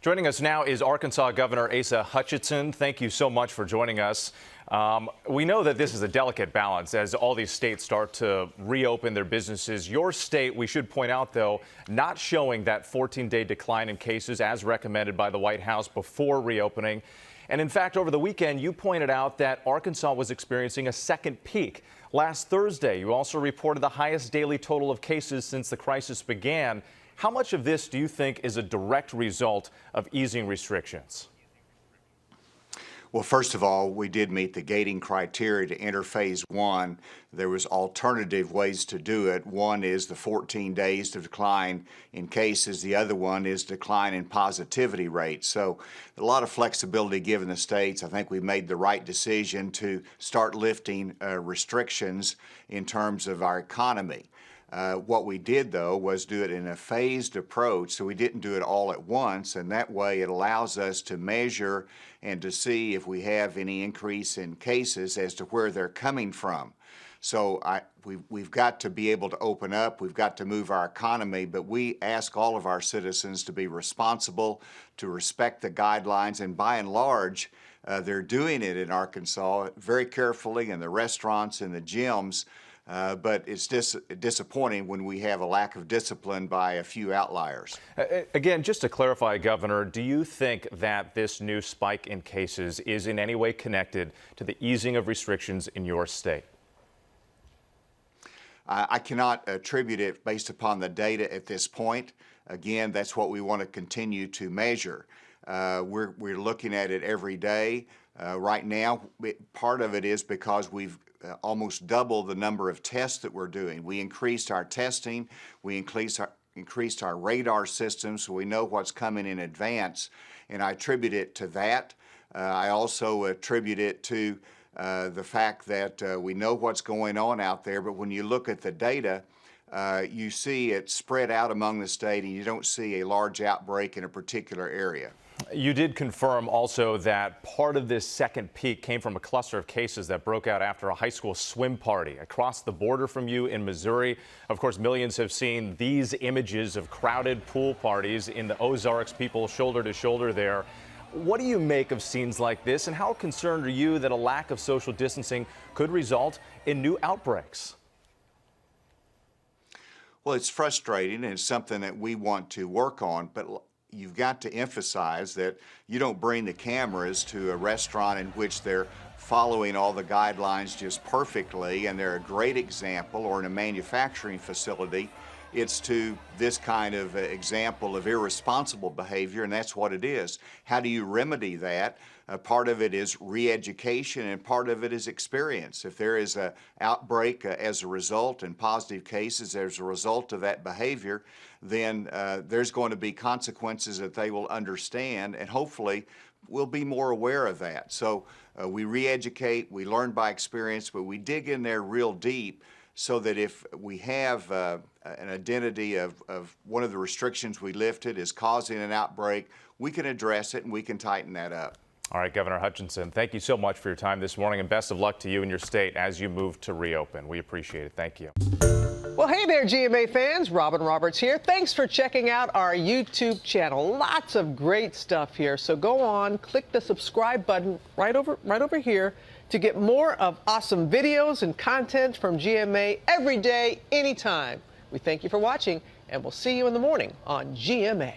Joining us now is Arkansas Governor Asa Hutchinson. Thank you so much for joining us. We know that this is a delicate balance as all these states start to reopen their businesses. Your state, we should point out, though, not showing that 14-day decline in cases as recommended by the White House before reopening. And in fact, over the weekend, you pointed out that Arkansas was experiencing a second peak. Last Thursday, you also reported the highest daily total of cases since the crisis began. How much of this do you think is a direct result of easing restrictions? Well, first of all, we did meet the gating criteria to enter phase one. There was alternative ways to do it. One is the 14 days to decline in cases. The other one is decline in positivity rate. So a lot of flexibility given the states. I think we made the right decision to start lifting restrictions in terms of our economy. What we did, though, was do it in a phased approach, so we didn't do it all at once, and that way it allows us to measure and to see if we have any increase in cases as to where they're coming from. So we've got to be able to open up, we've got to move our economy, but we ask all of our citizens to be responsible, to respect the guidelines, and by and large, they're doing it in Arkansas very carefully in the restaurants and the gyms. But it's disappointing when we have a lack of discipline by a few outliers. Again, just to clarify, Governor, do you think that this new spike in cases is in any way connected to the easing of restrictions in your state? I cannot attribute it based upon the data at this point. Again, that's what we want to continue to measure. We're looking at it every day. Right now, part of it is because we've almost doubled the number of tests that we're doing. We increased our testing, we increased our radar systems so we know what's coming in advance, and I attribute it to that. I also attribute it to the fact that we know what's going on out there, but when you look at the data, you see it spread out among the state and you don't see a large outbreak in a particular area. You did confirm also that part of this second peak came from a cluster of cases that broke out after a high school swim party across the border from you in Missouri. Of course, millions have seen these images of crowded pool parties in the Ozarks, people shoulder to shoulder there. What do you make of scenes like this, and how concerned are you that a lack of social distancing could result in new outbreaks? Well, it's frustrating and it's something that we want to work on, but you've got to emphasize that you don't bring the cameras to a restaurant in which they're following all the guidelines just perfectly and they're a great example, or in a manufacturing facility. It's to this kind of example of irresponsible behavior, and that's what it is. How do you remedy that? Part of it is re-education and part of it is experience. If there is an outbreak as a result and positive cases as a result of that behavior, then there's going to be consequences that they will understand, and hopefully we'll be more aware of that. So we re-educate, we learn by experience, but we dig in there real deep so that if we have an identity of one of the restrictions we lifted is causing an outbreak, we can address it and we can tighten that up. All right, Governor Hutchinson, thank you so much for your time this morning, and best of luck to you and your state as you move to reopen. We appreciate it. Thank you. Well, hey there, GMA fans. Robin Roberts here. Thanks for checking out our YouTube channel. Lots of great stuff here. So go on, click the subscribe button right over here to get more of awesome videos and content from GMA every day, anytime. We thank you for watching, and we'll see you in the morning on GMA.